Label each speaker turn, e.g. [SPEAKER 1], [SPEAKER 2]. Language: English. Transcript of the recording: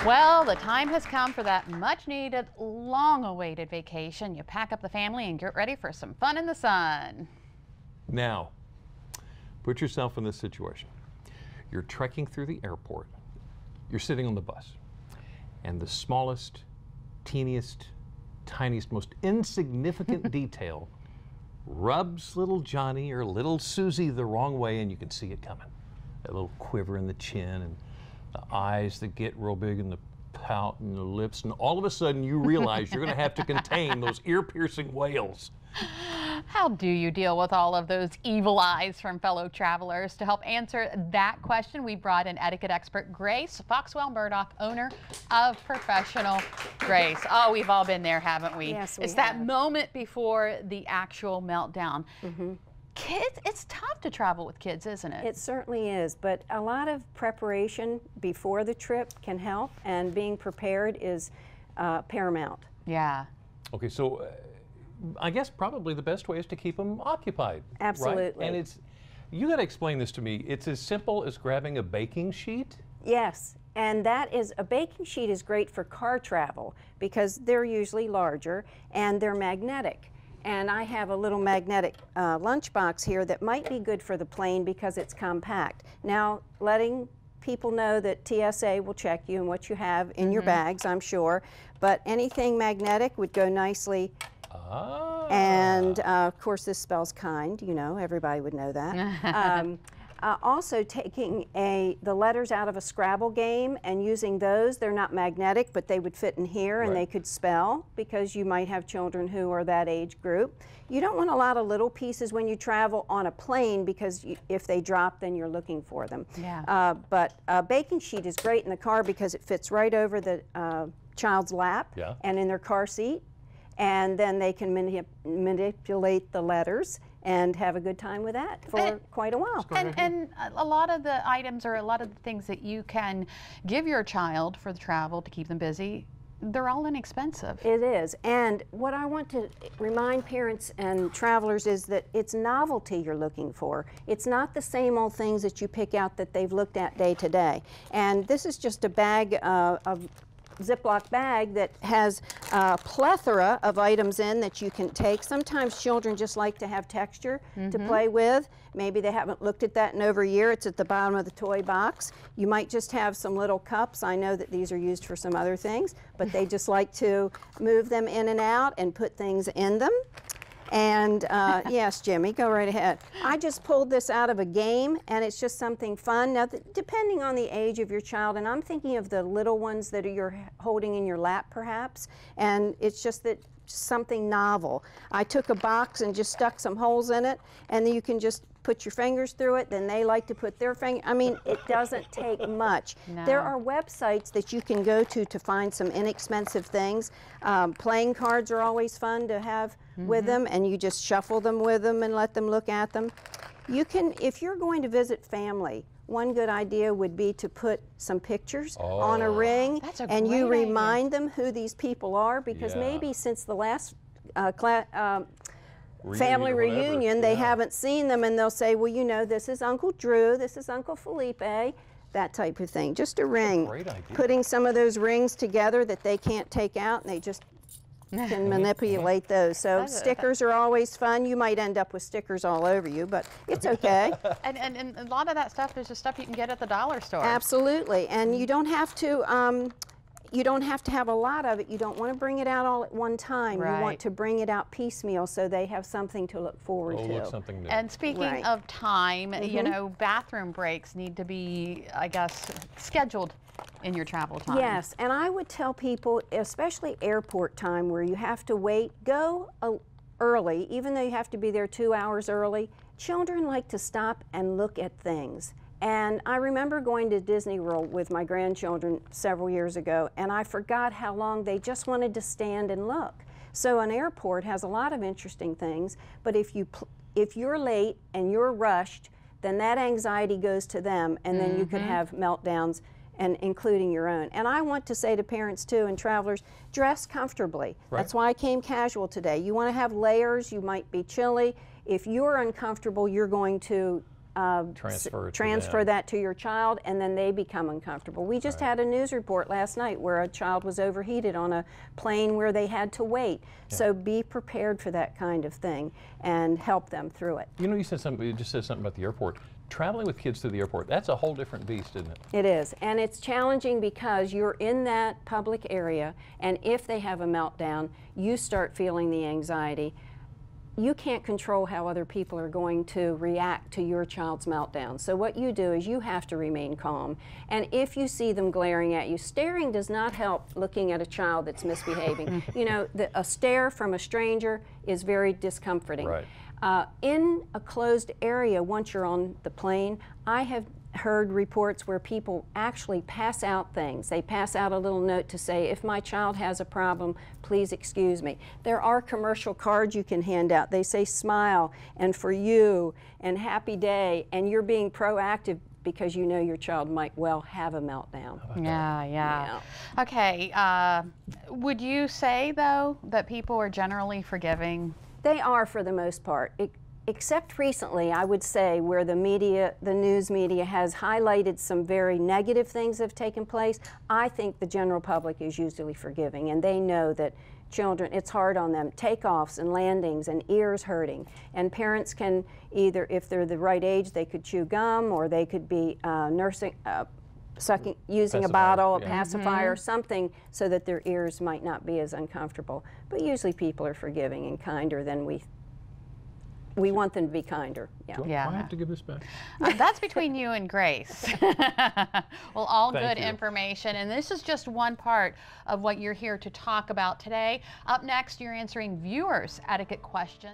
[SPEAKER 1] Well, the time has come for that much-needed, long-awaited vacation. You pack up the family and get ready for some fun in the sun.
[SPEAKER 2] Now, put yourself in this situation. You're trekking through the airport. You're sitting on the bus, and the smallest, teeniest, tiniest, most insignificant detail rubs little Johnny or little Susie the wrong way, and you can see it coming. That little quiver in the chin and the eyes that get real big and the pout and the lips, and all of a sudden you realize you're going to have to contain those ear-piercing wails.
[SPEAKER 1] How do you deal with all of those evil eyes from fellow travelers? To help answer that question, we brought in etiquette expert Grace Foxwell Murdoch, owner of Professional Grace. Oh, we've all been there, haven't we?
[SPEAKER 3] Yes, we
[SPEAKER 1] It's
[SPEAKER 3] have.
[SPEAKER 1] that moment before the actual meltdown. Kids, it's tough to travel with kids, isn't it?
[SPEAKER 3] It certainly is, but a lot of preparation before the trip can help, and being prepared is paramount.
[SPEAKER 1] Yeah.
[SPEAKER 2] Okay, so I guess probably the best way is to keep them occupied.
[SPEAKER 3] Absolutely.
[SPEAKER 2] Right? And you got to explain this to me. It's as simple as grabbing a baking sheet?
[SPEAKER 3] Yes, and a baking sheet is great for car travel because they're usually larger and they're magnetic. And I have a little magnetic lunchbox here that might be good for the plane because it's compact. Now, letting people know that TSA will check you and what you have in your bags, I'm sure, but anything magnetic would go nicely. And of course, this spells kind, you know, everybody would know that. Also taking the letters out of a Scrabble game and using those, they're not magnetic, but they would fit in here and they could spell, because you might have children who are that age group. You don't want a lot of little pieces when you travel on a plane, because if they drop, then you're looking for them.
[SPEAKER 1] Yeah.
[SPEAKER 3] But a baking sheet is great in the car because it fits right over the child's lap and in their car seat. And then they can manipulate the letters and have a good time with that for quite a while.
[SPEAKER 1] And a lot of the items, or a lot of the things that you can give your child for the travel to keep them busy, they're all inexpensive.
[SPEAKER 3] It is. And what I want to remind parents and travelers is that it's novelty you're looking for. It's not the same old things that you pick out that they've looked at day to day. And this is just a bag of Ziploc bag that has a plethora of items in that you can take. Sometimes children just like to have texture to play with. Maybe they haven't looked at that in over a year. It's at the bottom of the toy box. You might just have some little cups. I know that these are used for some other things, but they just like to move them in and out and put things in them. And yes, Jimmy, go right ahead. I just pulled this out of a game, and it's just something fun. Now, depending on the age of your child, and I'm thinking of the little ones that you're holding in your lap, perhaps, and it's just something novel. I took a box and just stuck some holes in it, and then you can just put your fingers through it. Then they like to put their finger. I mean, it doesn't take much.
[SPEAKER 1] No.
[SPEAKER 3] There are websites that you can go to find some inexpensive things. Playing cards are always fun to have with them, and you just shuffle them with them and let them look at them. You can, if you're going to visit family, one good idea would be to put some pictures on a ring, and you remind them who these people are, because maybe since the last family reunion, they haven't seen them, and they'll say, well, you know, this is Uncle Drew, this is Uncle Felipe, that type of thing. Just a ring.
[SPEAKER 2] Great idea. Putting
[SPEAKER 3] some of those rings together that they can't take out, and they just can manipulate those. So stickers are always fun. You might end up with stickers all over you, but it's okay.
[SPEAKER 1] And a lot of that stuff is just stuff you can get at the dollar store.
[SPEAKER 3] Absolutely, and you don't have to have a lot of it. You don't want to bring it out all at one time. You want to bring it out piecemeal so they have something to look forward to.
[SPEAKER 2] Look something new.
[SPEAKER 1] And speaking of time, you know, bathroom breaks need to be, I guess, scheduled in your travel time.
[SPEAKER 3] Yes, and I would tell people, especially airport time where you have to wait, go early, even though you have to be there 2 hours early. Children like to stop and look at things. And I remember going to Disney World with my grandchildren several years ago, and I forgot how long they just wanted to stand and look. So an airport has a lot of interesting things, but if you're late and you're rushed, then that anxiety goes to them, and then you could have meltdowns, and including your own. And I want to say to parents too and travelers, dress comfortably. That's why I came casual today. You want to have layers, you might be chilly. If you're uncomfortable, you're going to
[SPEAKER 2] transfer
[SPEAKER 3] that to your child, and then they become uncomfortable. We just had a news report last night where a child was overheated on a plane where they had to wait.
[SPEAKER 2] Yeah.
[SPEAKER 3] So be prepared for that kind of thing and help them through it.
[SPEAKER 2] You know, you just said something about the airport. Traveling with kids through the airport, that's a whole different beast, isn't it?
[SPEAKER 3] It is, and it's challenging because you're in that public area, and if they have a meltdown, you start feeling the anxiety. You can't control how other people are going to react to your child's meltdown. So what you do is you have to remain calm. And if you see them glaring at you, staring does not help looking at a child that's misbehaving. You know, a stare from a stranger is very discomforting.
[SPEAKER 2] Right.
[SPEAKER 3] In a closed area, once you're on the plane, I have heard reports where people actually pass out things. They pass out a little note to say, if my child has a problem, please excuse me. There are commercial cards you can hand out. They say smile and for you and happy day, and you're being proactive because you know your child might well have a meltdown.
[SPEAKER 1] Yeah. Okay, would you say though that people are generally forgiving?
[SPEAKER 3] They are for the most part. Except recently, I would say, where the media, the news media, has highlighted some very negative things that have taken place. I think the general public is usually forgiving, and they know that children, it's hard on them. Takeoffs and landings and ears hurting. And parents can either, if they're the right age, they could chew gum, or they could be using a bottle, a pacifier, something so that their ears might not be as uncomfortable. But usually people are forgiving and kinder than we want them to be kinder.
[SPEAKER 2] Do I have to give this back?
[SPEAKER 1] That's between you and Grace. Well, all
[SPEAKER 2] Thank
[SPEAKER 1] good
[SPEAKER 2] you.
[SPEAKER 1] information, and this is just one part of what you're here to talk about today. Up next, you're answering viewers' etiquette questions.